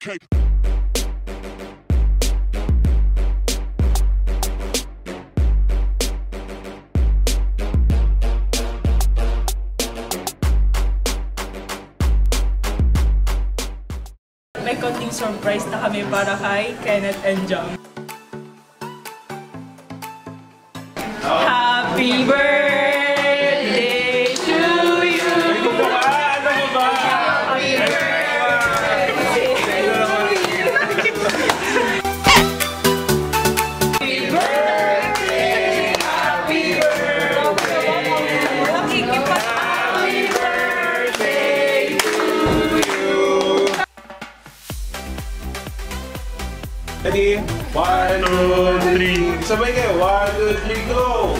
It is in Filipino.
Okay. May konting surprise na kami para kay Kenneth and John. Happy birthday to you! Happy birthday to you! Happy birthday! Happy birthday! Happy birthday to you! Ready? 1, 2, 3. Sabay kayo. 1, 2, 3, go!